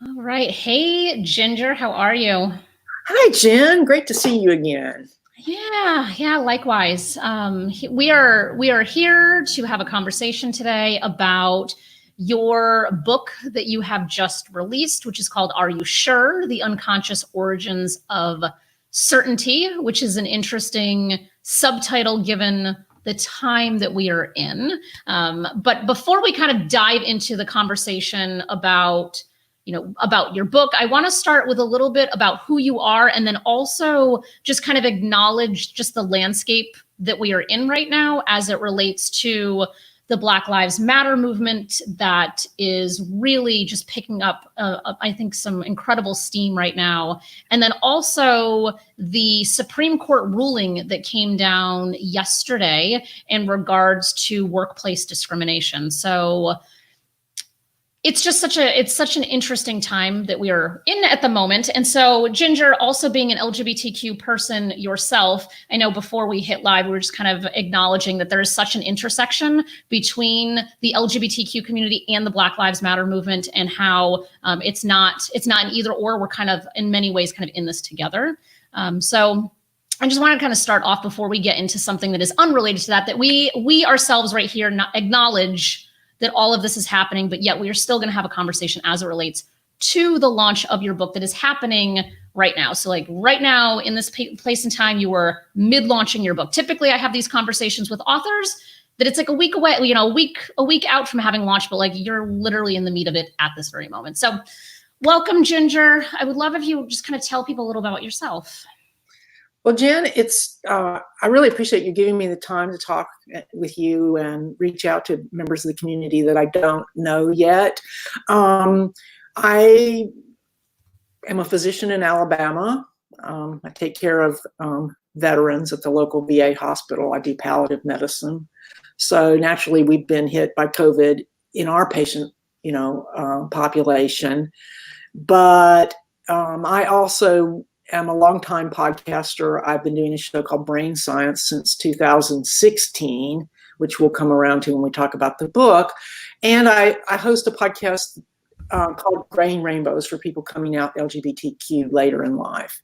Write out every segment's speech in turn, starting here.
All right. Hey, Ginger, how are you? Hi, Jenn. Great to see you again. Yeah, likewise. We are here to have a conversation today about your book that you have just released, which is called "Are You Sure? The Unconscious Origins of Certainty," which is an interesting subtitle given the time that we are in. But before we kind of dive into the conversation about your book, I want to start with a little bit about who you are, and then also just kind of acknowledge just the landscape that we are in right now as it relates to the Black Lives Matter movement that is really just picking up, I think, some incredible steam right now. And then also the Supreme Court ruling that came down yesterday in regards to workplace discrimination. So it's just such an interesting time that we are in at the moment. And so, Ginger, also being an LGBTQ person yourself, I know before we hit live, we were just kind of acknowledging that there is such an intersection between the LGBTQ community and the Black Lives Matter movement, and how it's not an either or. We're kind of in many ways kind of in this together. So I just want to kind of start off before we get into something that is unrelated to that we ourselves right here acknowledge that all of this is happening, but yet we are still going to have a conversation as it relates to the launch of your book that is happening right now. So like right now in this place and time, you were mid-launching your book. Typically I have these conversations with authors that it's like a week away, a week out from having launched, but like you're literally in the meat of it at this very moment. So welcome, Ginger. I would love if you would just kind of tell people a little about yourself. Well, Jenn, I really appreciate you giving me the time to talk with you and reach out to members of the community that I don't know yet. I am a physician in Alabama. I take care of veterans at the local VA hospital. I do palliative medicine. So naturally, we've been hit by COVID in our patient, population. But I also am a longtime podcaster. I've been doing a show called Brain Science since 2016, which we'll come around to when we talk about the book. And I host a podcast called Brain Rainbows for people coming out LGBTQ later in life.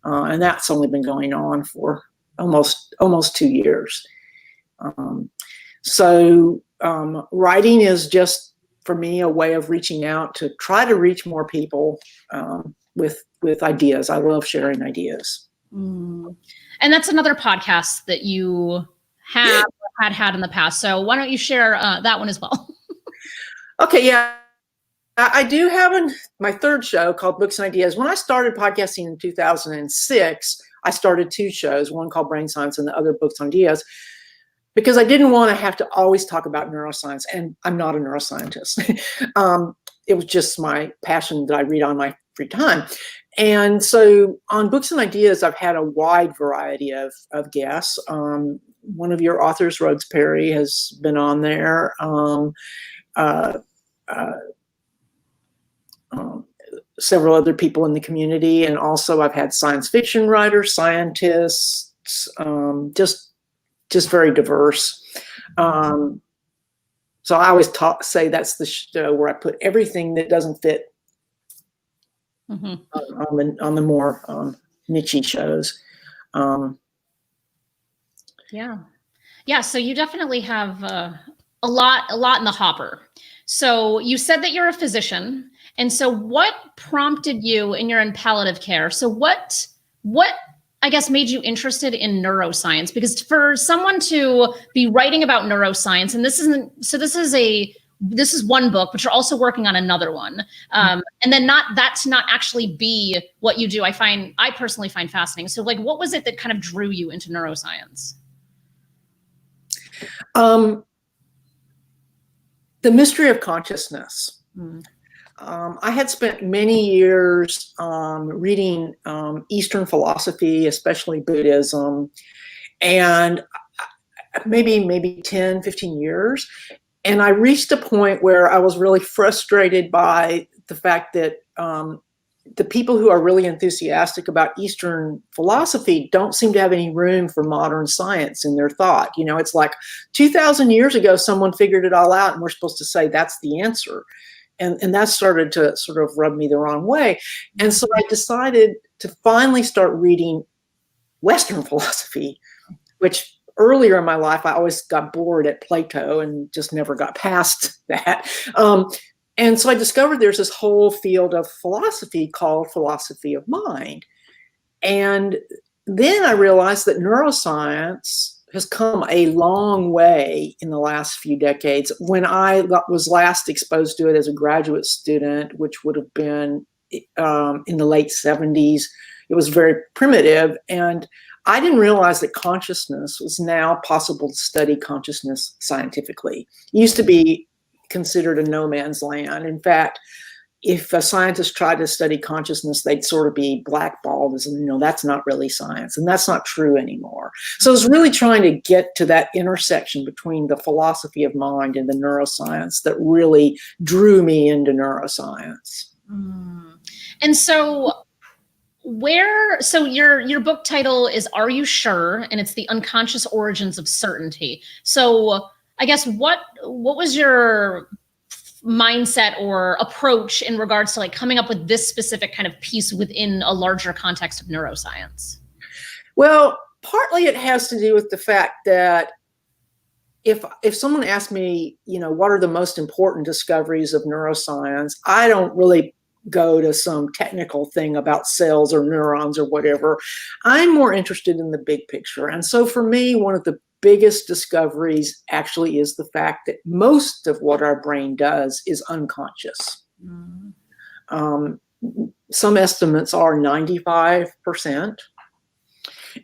And that's only been going on for almost 2 years. So writing is just, for me, a way of reaching out to try to reach more people with ideas. I love sharing ideas. And that's another podcast that you have had in the past. So why don't you share that one as well? Okay, yeah. I do have my third show called Books and Ideas. When I started podcasting in 2006, I started 2 shows, one called Brain Science and the other Books and Ideas, because I didn't want to have to always talk about neuroscience, and I'm not a neuroscientist. It was just my passion that I read on my free time. And so on Books and Ideas, I've had a wide variety of guests. One of your authors, Rhodes Perry, has been on there. Several other people in the community. And also I've had science fiction writers, scientists, just very diverse. So I always say that's the show where I put everything that doesn't fit on the more niche shows. Yeah. So you definitely have a lot in the hopper. So you said that you're a physician, and so what prompted you, and you're in palliative care. So what I guess made you interested in neuroscience? Because for someone to be writing about neuroscience, and this is one book, but you're also working on another one. And then that to not actually be what you do, I personally find fascinating. So like, what was it that kind of drew you into neuroscience? The mystery of consciousness. I had spent many years reading Eastern philosophy, especially Buddhism, and maybe 10, 15 years. And I reached a point where I was really frustrated by the fact that the people who are really enthusiastic about Eastern philosophy don't seem to have any room for modern science in their thought. It's like 2,000 years ago, someone figured it all out, and we're supposed to say that's the answer. And that started to sort of rub me the wrong way. And so I decided to finally start reading Western philosophy, which earlier in my life, I always got bored at Plato and just never got past that. And so I discovered there's this whole field of philosophy called philosophy of mind. And then I realized that neuroscience has come a long way in the last few decades. When I was last exposed to it as a graduate student, which would have been in the late 70s, it was very primitive. And I didn't realize that consciousness was now possible to study consciousness scientifically. It used to be considered a no man's land. In fact, if a scientist tried to study consciousness, they'd sort of be blackballed as, that's not really science. And that's not true anymore. So I was really trying to get to that intersection between the philosophy of mind and the neuroscience that really drew me into neuroscience. And so your book title is Are You Sure? And it's The Unconscious Origins of Certainty. So I guess what was your mindset or approach in regards to like coming up with this specific kind of piece within a larger context of neuroscience? Well, partly it has to do with the fact that if someone asked me, what are the most important discoveries of neuroscience, I don't really go to some technical thing about cells or neurons or whatever. I'm more interested in the big picture. And so for me, one of the biggest discoveries actually is the fact that most of what our brain does is unconscious. Some estimates are 95%.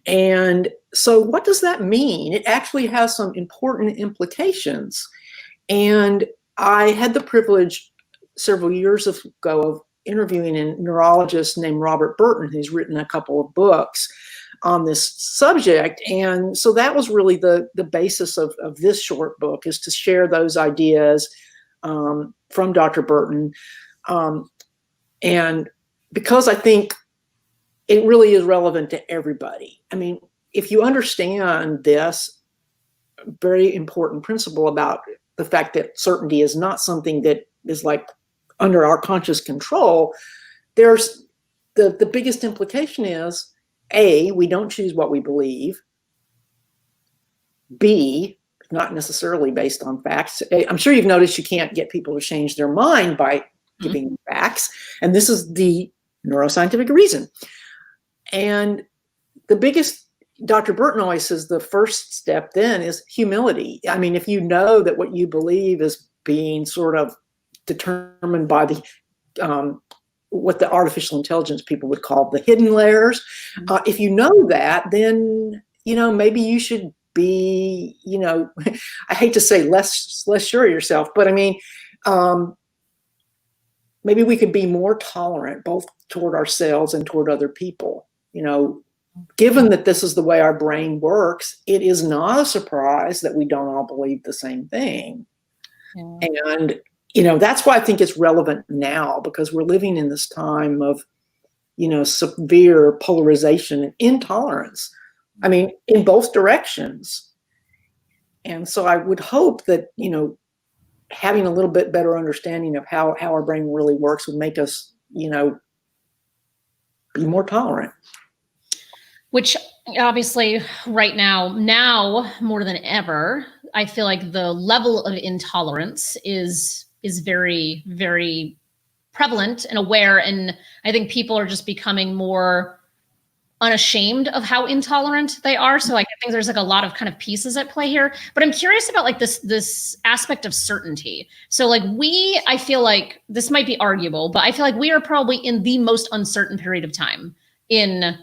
And so what does that mean? It actually has some important implications. And I had the privilege several years ago of interviewing a neurologist named Robert Burton, who's written a couple of books on this subject. And so that was really the basis of this short book, is to share those ideas from Dr. Burton. And because I think it really is relevant to everybody. I mean, if you understand this very important principle about the fact that certainty is not something that is like under our conscious control, there's the biggest implication is, A, we don't choose what we believe. B, not necessarily based on facts. I'm sure you've noticed you can't get people to change their mind by giving facts. And this is the neuroscientific reason. And the biggest, Dr. Burton always says the first step then is humility. I mean, if you know that what you believe is being sort of determined by the what the artificial intelligence people would call the hidden layers. If you know that, then, maybe you should be, I hate to say less sure of yourself, but I mean, maybe we could be more tolerant both toward ourselves and toward other people. Given that this is the way our brain works, it is not a surprise that we don't all believe the same thing. Yeah. And that's why I think it's relevant now, because we're living in this time of, severe polarization and intolerance. I mean, in both directions. And so I would hope that, having a little bit better understanding of how our brain really works would make us, be more tolerant. Which obviously right now more than ever, I feel like the level of intolerance is very, very prevalent and aware. And I think people are just becoming more unashamed of how intolerant they are. So I think there's like a lot of kind of pieces at play here, but I'm curious about like this aspect of certainty. So like I feel like this might be arguable, but I feel like we are probably in the most uncertain period of time in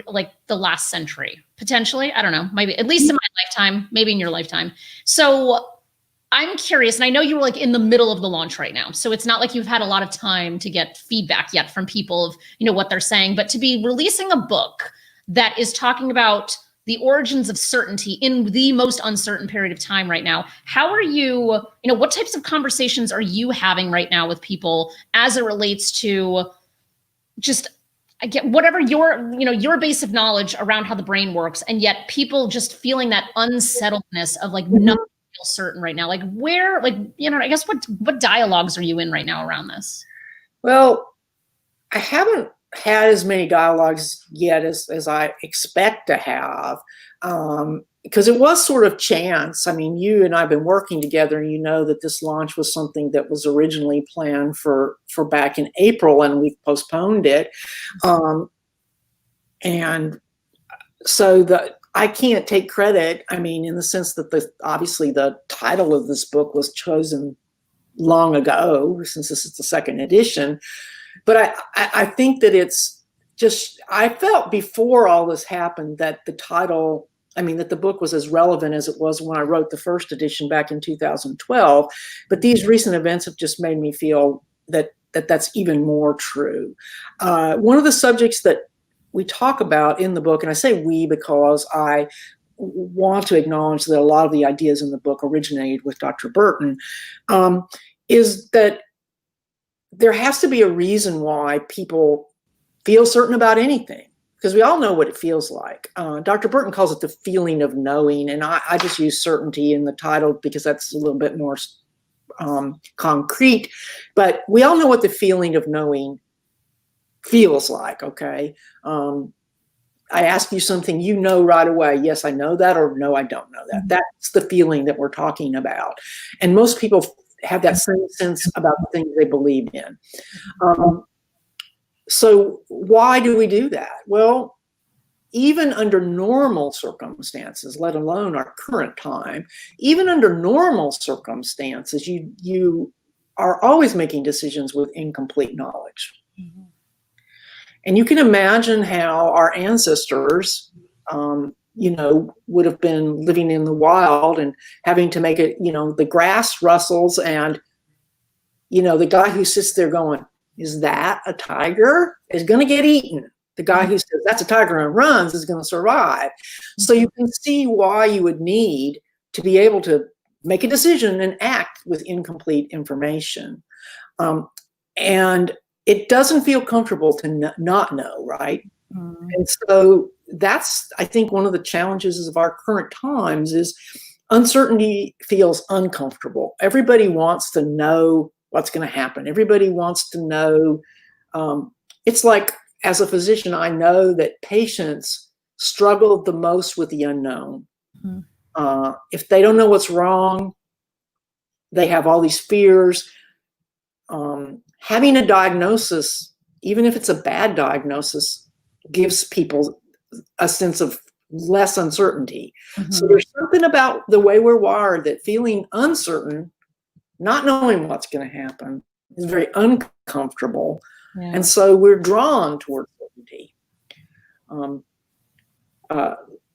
like the last century, potentially. I don't know, maybe at least in my lifetime, maybe in your lifetime. So I'm curious, and I know you were like in the middle of the launch right now, so it's not like you've had a lot of time to get feedback yet from people of, what they're saying, but to be releasing a book that is talking about the origins of certainty in the most uncertain period of time right now, how are you, what types of conversations are you having right now with people as it relates to just, again, whatever your base of knowledge around how the brain works, and yet people just feeling that unsettledness of like nothing feel certain right now? Like where, like, I guess what dialogues are you in right now around this? Well, I haven't had as many dialogues yet as I expect to have, because it was sort of chance. I mean, you and I have been working together, and you know that this launch was something that was originally planned for back in April, and we've postponed it. And so I can't take credit. I mean, in the sense that obviously the title of this book was chosen long ago, since this is the second edition. But I think that it's just, I felt before all this happened that the title, I mean, that the book was as relevant as it was when I wrote the first edition back in 2012. But these recent events have just made me feel that that's even more true. One of the subjects that we talk about in the book, and I say we because I want to acknowledge that a lot of the ideas in the book originated with Dr. Burton, is that there has to be a reason why people feel certain about anything, because we all know what it feels like. Dr. Burton calls it the feeling of knowing, and I just use certainty in the title because that's a little bit more concrete. But we all know what the feeling of knowing feels like, okay? I ask you something, you know right away, yes, I know that, or no, I don't know that. That's the feeling that we're talking about. And most people have that same sense about the things they believe in. So why do we do that? Well, even under normal circumstances, let alone our current time, even under normal circumstances, you are always making decisions with incomplete knowledge. Mm-hmm. And you can imagine how our ancestors, would have been living in the wild and having to make it, the grass rustles and, the guy who sits there going, is that a tiger? Is going to get eaten. The guy who says that's a tiger and runs is going to survive. So you can see why you would need to be able to make a decision and act with incomplete information. And it doesn't feel comfortable to not know, right? Mm. And so that's, I think, one of the challenges of our current times is uncertainty feels uncomfortable. Everybody wants to know what's going to happen. Everybody wants to know. It's like, as a physician, I know that patients struggle the most with the unknown. Mm-hmm. If they don't know what's wrong, they have all these fears. Having a diagnosis, even if it's a bad diagnosis, gives people a sense of less uncertainty. Mm-hmm. So there's something about the way we're wired that feeling uncertain, not knowing what's going to happen, is very uncomfortable. Yeah. And so we're drawn toward certainty.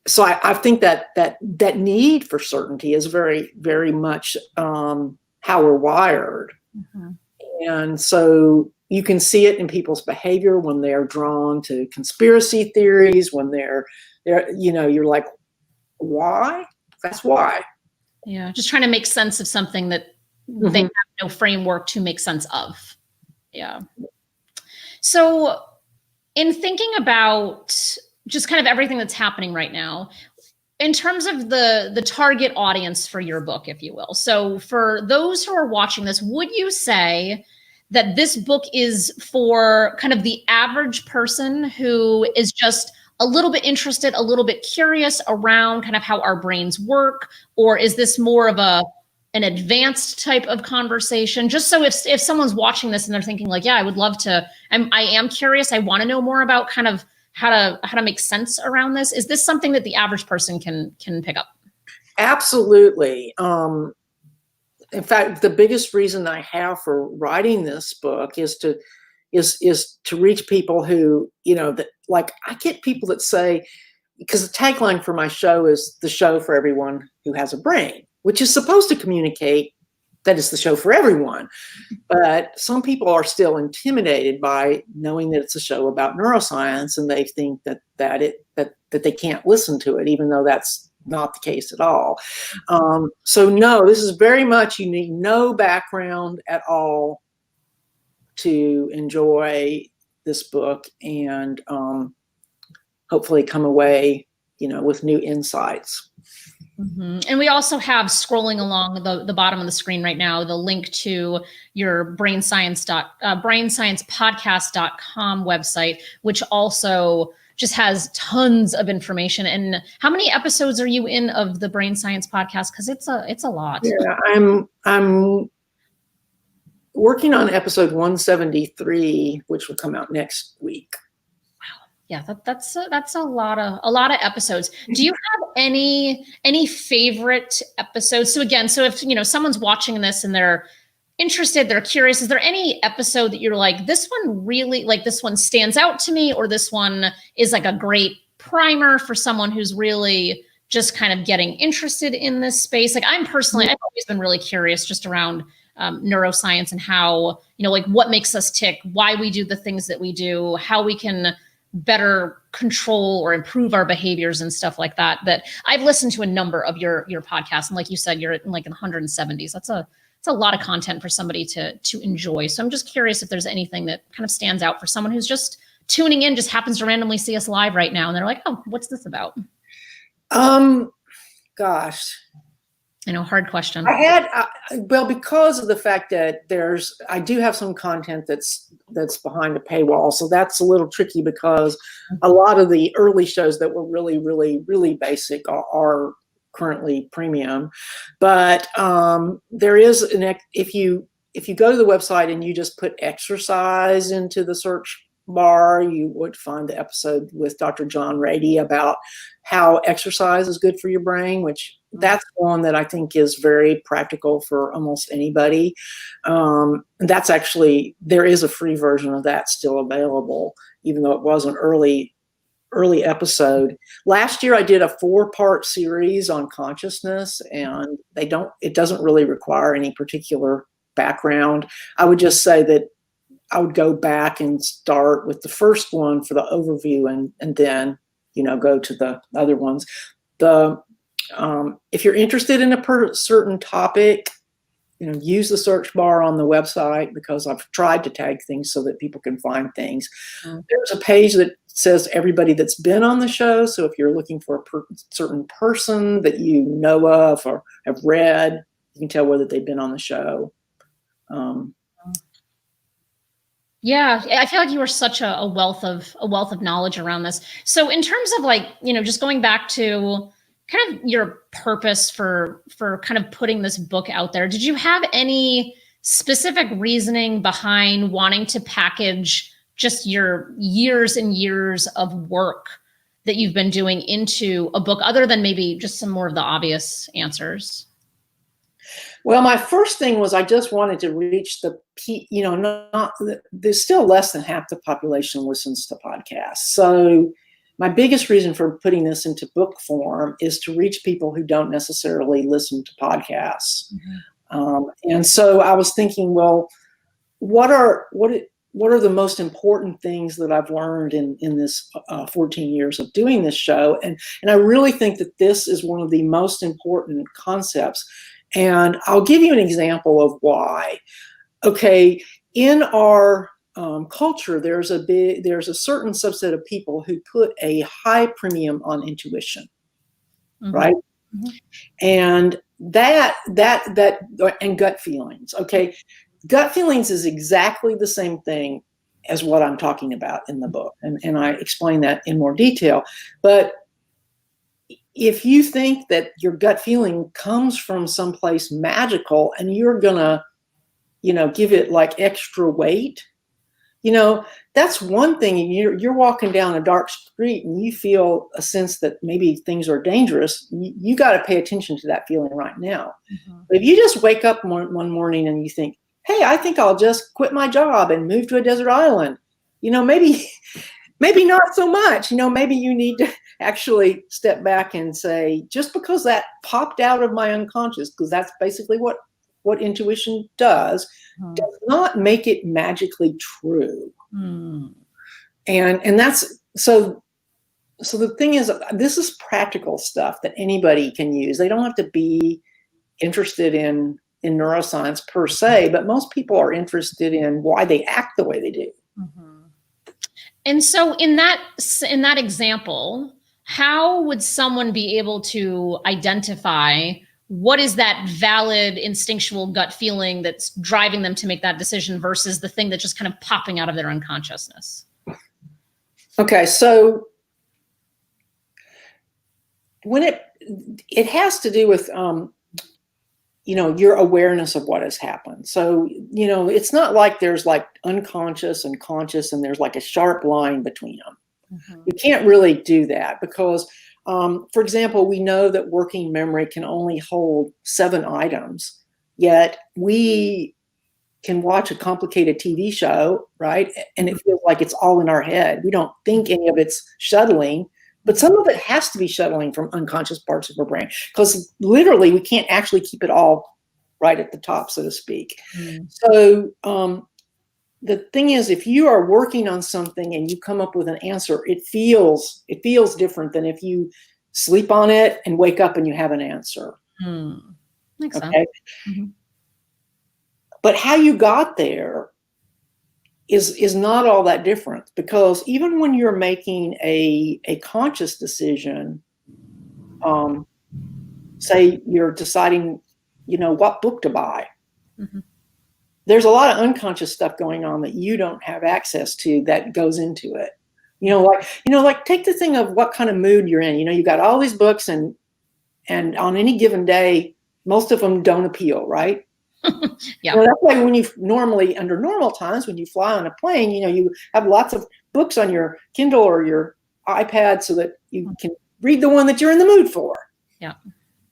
So I think that need for certainty is very, very much how we're wired. Mm-hmm. And so you can see it in people's behavior when they're drawn to conspiracy theories, when they're you're like, why? That's why. Yeah, just trying to make sense of something that mm-hmm. they have no framework to make sense of. Yeah. So in thinking about just kind of everything that's happening right now, in terms of the target audience for your book, if you will. So for those who are watching this, would you say that this book is for kind of the average person who is just a little bit interested, a little bit curious around kind of how our brains work? Or is this more of an advanced type of conversation? Just so if someone's watching this and they're thinking like, yeah, I would love to, I am curious, I want to know more about kind of how to make sense around this. Is this something that the average person can pick up? Absolutely. In fact, the biggest reason I have for writing this book is to reach people who, that, like, I get people that say, because the tagline for my show is the show for everyone who has a brain, which is supposed to communicate that it's the show for everyone. But some people are still intimidated by knowing that it's a show about neuroscience, and they think that they can't listen to it, even though that's not the case at all. So no, this is very much, you need no background at all to enjoy this book and hopefully come away, with new insights. And we also have, scrolling along the bottom of the screen right now, the link to your brainsciencepodcast.com website, which also just has tons of information. And how many episodes are you in of the Brain Science podcast? Because it's a lot. Yeah, I'm working on episode 173, which will come out next week. Yeah, that's a lot of episodes. Do you have any favorite episodes? So again, so if someone's watching this and they're interested, they're curious, is there any episode that you're like, this one really, like, this one stands out to me, or this one is like a great primer for someone who's really just kind of getting interested in this space? Like, I've always been really curious just around neuroscience and how, like, what makes us tick, why we do the things that we do, how we can better control or improve our behaviors and stuff like that. That I've listened to a number of your podcasts, and like you said, you're in like in the 170s. That's a lot of content for somebody to enjoy. So I'm just curious if there's anything that kind of stands out for someone who's just tuning in, just happens to randomly see us live right now, and they're like, oh, what's this about? Gosh. Hard question. I had, well, because of the fact that I do have some content that's behind a paywall. So that's a little tricky, because a lot of the early shows that were really, really, really basic are currently premium. But there is if you go to the website and you just put exercise into the search bar, you would find the episode with Dr. John Rady about how exercise is good for your brain, which that's one that I think is very practical for almost anybody. That's actually, there is a free version of that still available, even though it was an early episode. Last year I did a 4-part series on consciousness, and it doesn't really require any particular background. I would just say that I would go back and start with the first one for the overview, and then, go to the other ones. If you're interested in a certain topic, use the search bar on the website, because I've tried to tag things so that people can find things. There's a page that says everybody that's been on the show. So if you're looking for a certain person that you know of or have read, you can tell whether they've been on the show. Yeah, I feel like you are such a wealth of knowledge around this. So in terms of, like, just going back to kind of your purpose for kind of putting this book out there, did you have any specific reasoning behind wanting to package just your years and years of work that you've been doing into a book, other than maybe just some more of the obvious answers? Well, my first thing was I just wanted to reach there's still less than half the population listens to podcasts. So my biggest reason for putting this into book form is to reach people who don't necessarily listen to podcasts. And so I was thinking, well, what are the most important things that I've learned in this 14 years of doing this show? And I really think that this is one of the most important concepts. And I'll give you an example of why. Okay, in our culture, there's a certain subset of people who put a high premium on intuition, right? And that and gut feelings. Okay, gut feelings is exactly the same thing as what I'm talking about in the book, and I explain that in more detail. But if you think that your gut feeling comes from someplace magical and you're gonna, give it like extra weight, that's one thing. And you're walking down a dark street and you feel a sense that maybe things are dangerous. You got to pay attention to that feeling right now. But if you just wake up one morning and you think, hey, I think I'll just quit my job and move to a desert island, maybe not so much. Maybe you need to actually step back and say, just because that popped out of my unconscious, because that's basically what intuition does not make it magically true. And that's so the thing is, this is practical stuff that anybody can use. They don't have to be interested in neuroscience per se, but most people are interested in why they act the way they do. And so in that example, how would someone be able to identify what is that valid instinctual gut feeling that's driving them to make that decision versus the thing that's just kind of popping out of their unconsciousness? Okay, so when it has to do with your awareness of what has happened. So it's not like there's like unconscious and conscious and there's like a sharp line between them. Mm-hmm. You can't really do that because for example, we know that working memory can only hold 7 items, yet we can watch a complicated TV show, right? And it feels like it's all in our head. We don't think any of it's shuttling, but some of it has to be shuttling from unconscious parts of our brain because literally we can't actually keep it all right at the top, so to speak. Mm. So the thing is, if you are working on something and you come up with an answer, it feels different than if you sleep on it and wake up and you have an answer. Makes sense. Mm-hmm. But how you got there is not all that different because even when you're making a conscious decision, say you're deciding, what book to buy. Mm-hmm. There's a lot of unconscious stuff going on that you don't have access to that goes into it. Like take the thing of what kind of mood you're in. You got all these books and on any given day, most of them don't appeal, right? Yeah. That's why when under normal times, when you fly on a plane, you have lots of books on your Kindle or your iPad so that you can read the one that you're in the mood for. Yeah.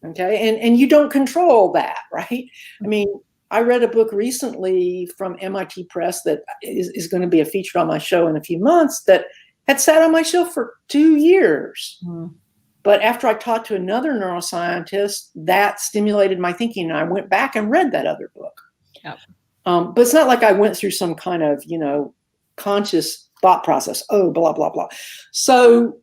Okay. And you don't control that, right? I mean, I read a book recently from MIT Press that is going to be featured on my show in a few months that had sat on my shelf for 2 years. Mm. But after I talked to another neuroscientist, that stimulated my thinking, and I went back and read that other book. Yep. But it's not like I went through some kind of, conscious thought process. Oh, blah, blah, blah. So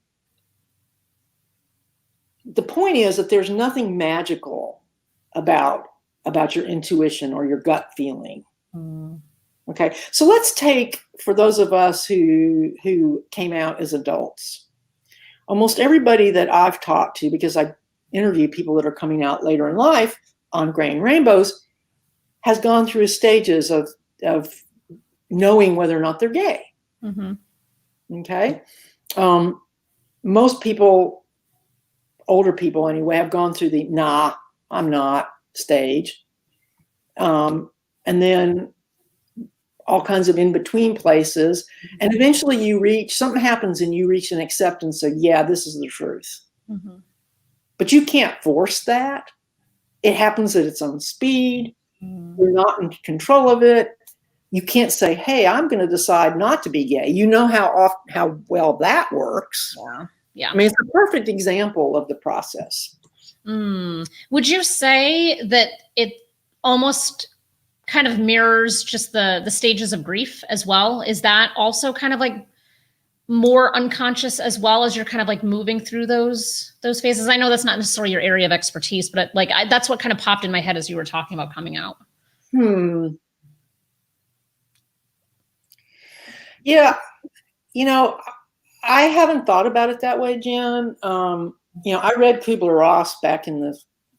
the point is that there's nothing magical about your intuition or your gut feeling. Mm. Okay, so let's take, for those of us who came out as adults, almost everybody that I've talked to, because I interview people that are coming out later in life on Gray and Rainbows, has gone through stages of knowing whether or not they're gay. Mm-hmm. Okay, most people, older people anyway, have gone through the "nah, I'm not" stage, and then all kinds of in-between places. And eventually something happens and you reach an acceptance of, yeah, this is the truth. Mm-hmm. But you can't force that. It happens at its own speed. Mm-hmm. You're not in control of it. You can't say, hey, I'm going to decide not to be gay. You know how well that works. Yeah. I mean, it's a perfect example of the process. Would you say that it almost kind of mirrors just the stages of grief as well? Is that also kind of like more unconscious as well as you're kind of like moving through those phases? I know that's not necessarily your area of expertise, but that's what kind of popped in my head as you were talking about coming out. Yeah. I haven't thought about it that way, Jen. I read Kubler-Ross back in the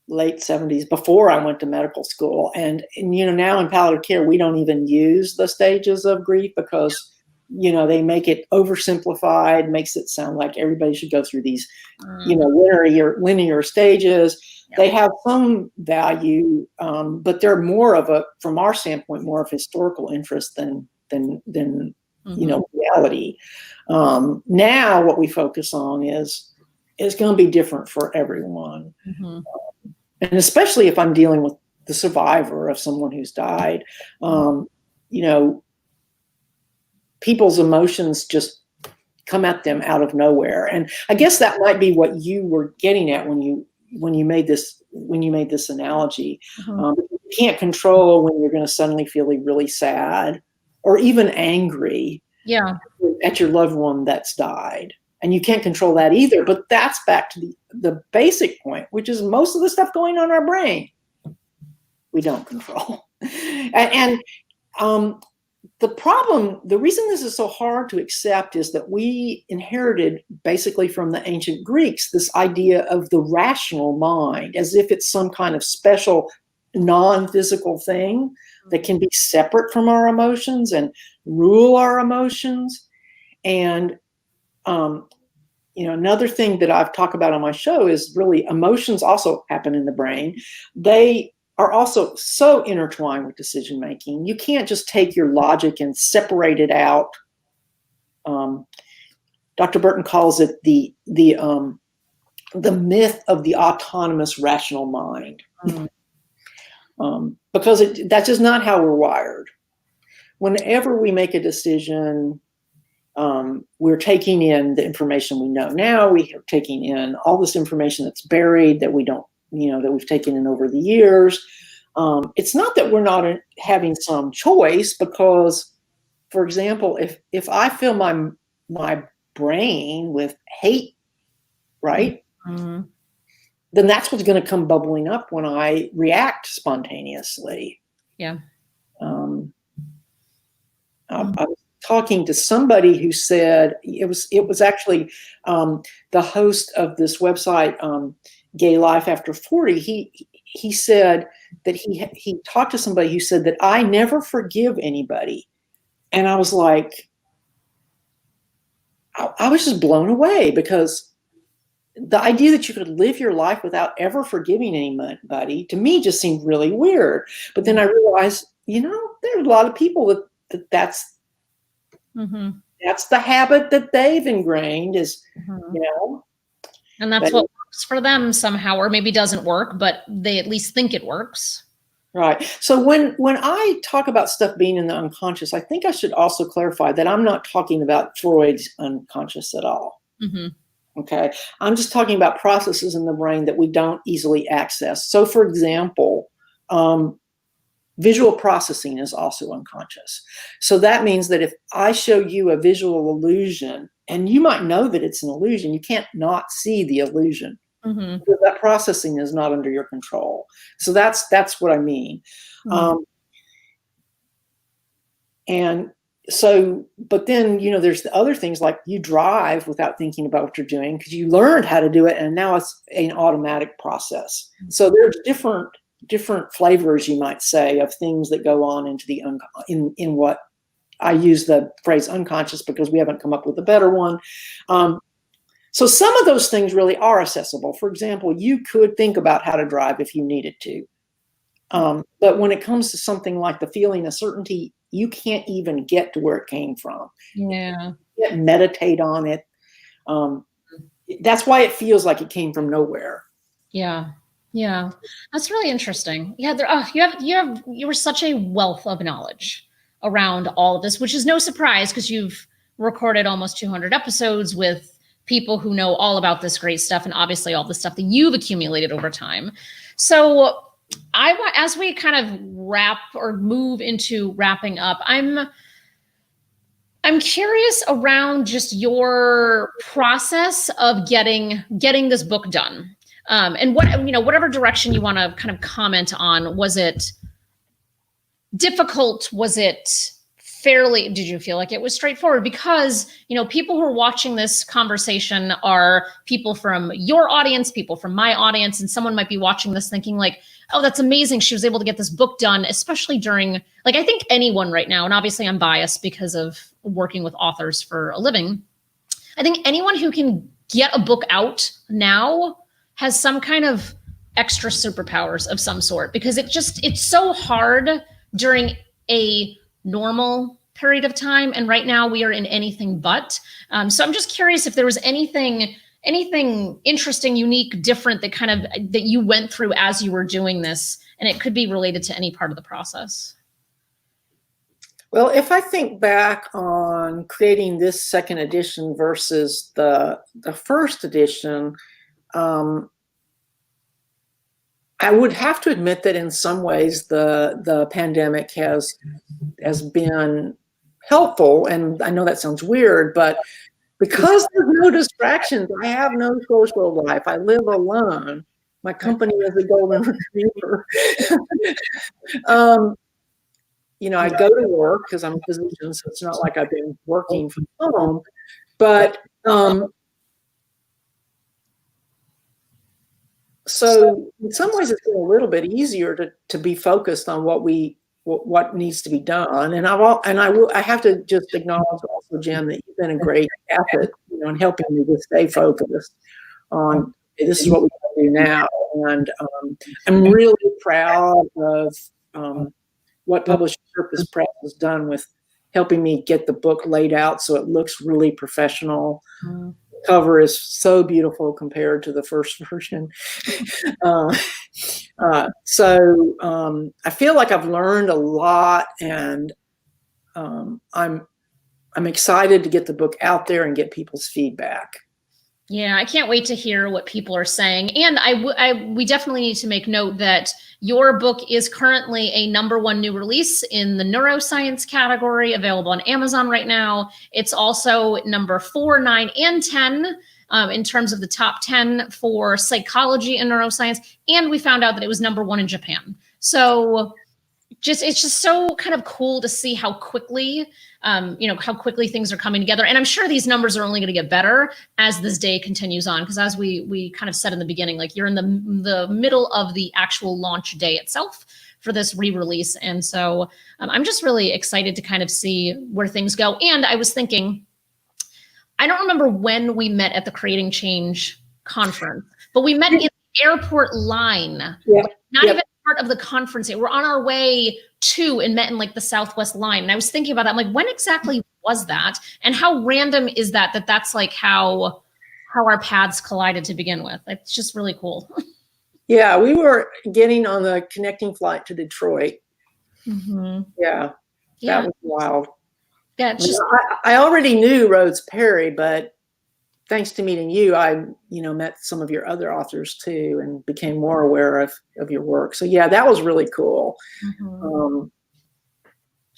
late 70s before I went to medical school. And now in palliative care, we don't even use the stages of grief because, they make it oversimplified, makes it sound like everybody should go through these, linear stages. Yeah. They have some value, but they're more of from our standpoint, more of historical interest than mm-hmm. Reality. Now what we focus on is going to be different for everyone. Mm-hmm. And especially if I'm dealing with the survivor of someone who's died, people's emotions just come at them out of nowhere. And I guess that might be what you were getting at when you made this analogy. Mm-hmm. You can't control when you're going to suddenly feel really sad or even angry. Yeah. At your loved one that's died. And you can't control that either. But that's back to the basic point, which is most of the stuff going on in our brain, we don't control. And the reason this is so hard to accept is that we inherited basically from the ancient Greeks this idea of the rational mind as if it's some kind of special non-physical thing that can be separate from our emotions and rule our emotions. And another thing that I've talked about on my show is really emotions also happen in the brain. They are also so intertwined with decision making. You can't just take your logic and separate it out. Dr. Burton calls it the myth of the autonomous rational mind, because that's just not how we're wired. Whenever we make a decision, we're taking in the information we know now. We are taking in all this information that's buried that we don't, that we've taken in over the years. It's not that we're not having some choice, because, for example, if I fill my brain with hate, right, then that's what's going to come bubbling up when I react spontaneously. Yeah. I was talking to somebody who said it was actually the host of this website, Gay Life After 40. He said that he talked to somebody who said that I never forgive anybody, and I was like, I was just blown away, because the idea that you could live your life without ever forgiving anybody, to me, just seemed really weird. But then I realized, there are a lot of people that's the habit that they've ingrained is, and that's what works for them somehow, or maybe doesn't work, but they at least think it works. Right. So when I talk about stuff being in the unconscious, I think I should also clarify that I'm not talking about Freud's unconscious at all. Okay. I'm just talking about processes in the brain that we don't easily access. So, for example, visual processing is also unconscious. So that means that if I show you a visual illusion, and you might know that it's an illusion, you can't not see the illusion. Because that processing is not under your control. So that's what I mean. And so, but then, there's the other things, like you drive without thinking about what you're doing because you learned how to do it, and now it's an automatic process. So there's different flavors, you might say, of things that go on into the in what I use the phrase unconscious because we haven't come up with a better one. So some of those things really are accessible. For example, you could think about how to drive if you needed to. But when it comes to something like the feeling of certainty, you can't even get to where it came from. Yeah. You can't meditate on it. That's why it feels like it came from nowhere. Yeah. Yeah. That's really interesting. Yeah. You were such a wealth of knowledge around all of this, which is no surprise because you've recorded almost 200 episodes with people who know all about this great stuff, and obviously all the stuff that you've accumulated over time. So as we kind of wrap or move into wrapping up, I'm curious around just your process of getting this book done. And whatever direction you want to kind of comment on. Was it difficult? Was it did you feel like it was straightforward? Because, people who are watching this conversation are people from your audience, people from my audience, and someone might be watching this thinking like, oh, that's amazing. She was able to get this book done, especially during, I think anyone right now, and obviously I'm biased because of working with authors for a living. I think anyone who can get a book out now has some kind of extra superpowers of some sort, because it's so hard during a normal period of time. And right now we are in anything but. So I'm just curious if there was anything interesting, unique, different that you went through as you were doing this, and it could be related to any part of the process. Well, if I think back on creating this second edition versus the first edition, I would have to admit that in some ways the pandemic has been helpful, and I know that sounds weird, but because there's no distractions, I have no social life. I live alone. My company is a golden retriever. I go to work because I'm a physician, so it's not like I've been working from home. But so in some ways, it's been a little bit easier to be focused on what needs to be done. And I have to just acknowledge also, Jenn, that you've been a great asset, in helping me to stay focused on this is what we can do now. And I'm really proud of what Publishing Purpose Press has done with helping me get the book laid out so it looks really professional. The cover is so beautiful compared to the first version. So I feel like I've learned a lot, and I'm excited to get the book out there and get people's feedback. Yeah, I can't wait to hear what people are saying. And we definitely need to make note that your book is currently a #1 new release in the neuroscience category, available on Amazon right now. It's also number 4, 9, and 10 in terms of the top 10 for psychology and neuroscience. And we found out that it was #1 in Japan. So it's just so kind of cool to see how quickly, how quickly things are coming together. And I'm sure these numbers are only going to get better as this day continues on. Because as we kind of said in the beginning, like, you're in the middle of the actual launch day itself for this re-release. And so I'm just really excited to kind of see where things go. And I was thinking, I don't remember when we met at the Creating Change conference, but we met in the airport line. Not even part of the conference. We're on our way to and met in like the Southwest line. And I was thinking about that. I'm like, when exactly was that? And how random is that's like how our paths collided to begin with? It's just really cool. Yeah, we were getting on the connecting flight to Detroit. Yeah, that was wild. Yeah, it's just, I already knew Rhodes Perry, but thanks to meeting you, I met some of your other authors too, and became more aware of your work. So yeah, that was really cool.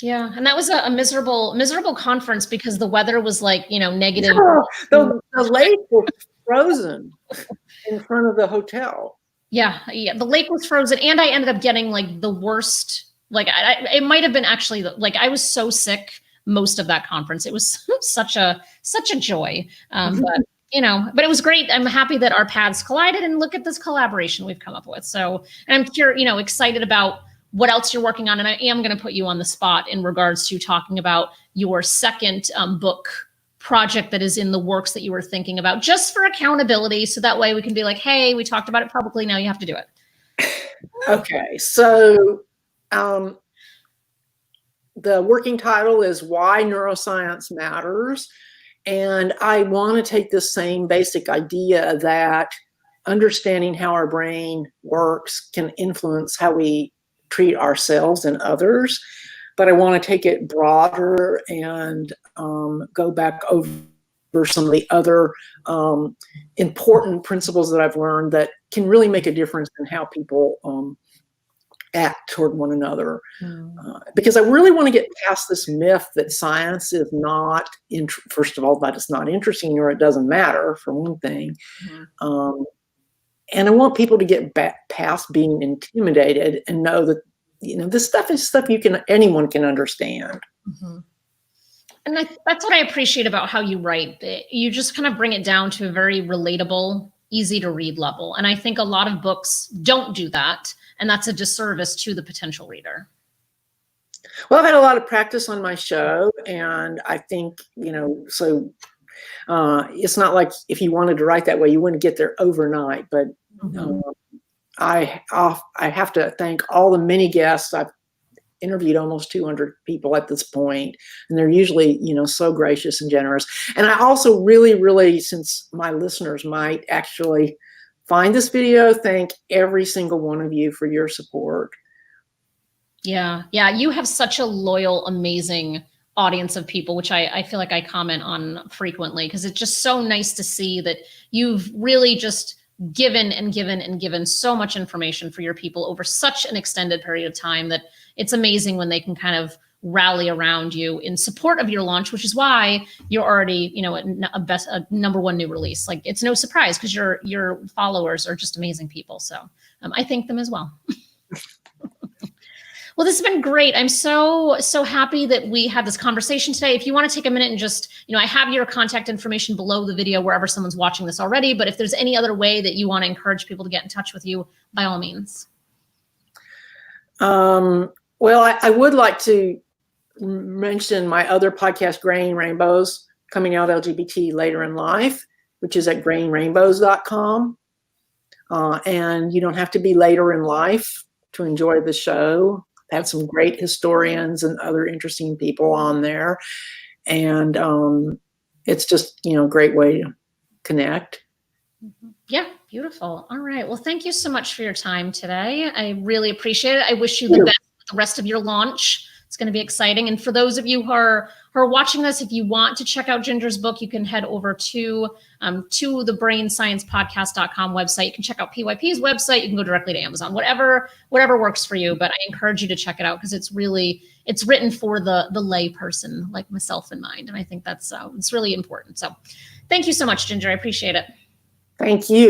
Yeah, and that was a miserable conference because the weather was like, negative. Yeah, the lake was frozen in front of the hotel. Yeah, the lake was frozen, and I ended up getting like the worst. Like, it might have been actually like I was so sick most of that conference. It was such a joy. But it was great. I'm happy that our paths collided, and look at this collaboration we've come up with. So, and I'm excited about what else you're working on. And I am going to put you on the spot in regards to talking about your second book project that is in the works that you were thinking about, just for accountability. So that way we can be like, hey, we talked about it publicly. Now you have to do it. Okay. So, the working title is Why Neuroscience Matters. And I want to take this same basic idea that understanding how our brain works can influence how we treat ourselves and others. But I want to take it broader and go back over some of the other important principles that I've learned that can really make a difference in how people act toward one another. Because I really want to get past this myth that science is not, first of all, that it's not interesting, or it doesn't matter, for one thing. And I want people to get back past being intimidated and know that, this stuff is stuff anyone can understand. And that's what I appreciate about how you write. You just kind of bring it down to a very relatable, easy to read level. And I think a lot of books don't do that. And that's a disservice to the potential reader. Well, I've had a lot of practice on my show, and I think, so it's not like if you wanted to write that way, you wouldn't get there overnight. But I have to thank all the many guests. I've interviewed almost 200 people at this point, and they're usually, so gracious and generous. And I also really, really, since my listeners might actually find this video, thank every single one of you for your support. Yeah. You have such a loyal, amazing audience of people, which I feel like I comment on frequently, because it's just so nice to see that you've really just given and given and given so much information for your people over such an extended period of time that it's amazing when they can kind of rally around you in support of your launch, which is why you're already, a #1 new release. Like, it's no surprise because your followers are just amazing people. So I thank them as well. Well, this has been great. I'm so happy that we had this conversation today. If you want to take a minute and just, I have your contact information below the video wherever someone's watching this already, but if there's any other way that you want to encourage people to get in touch with you, by all means. Well, I would like to mention my other podcast, Graying Rainbows, Coming Out LGBT Later in Life, which is at grayingrainbows.com. And you don't have to be later in life to enjoy the show. I have some great historians and other interesting people on there. And it's just, a great way to connect. Yeah, beautiful. All right. Well, thank you so much for your time today. I really appreciate it. I wish you the best with the rest of your launch. It's going to be exciting. And for those of you who are watching this, if you want to check out Ginger's book, you can head over to the brainsciencepodcast.com website. You can check out PYP's website. You can go directly to Amazon, whatever works for you. But I encourage you to check it out because it's written for the lay person like myself in mind. And I think that's it's really important. So thank you so much, Ginger. I appreciate it. Thank you.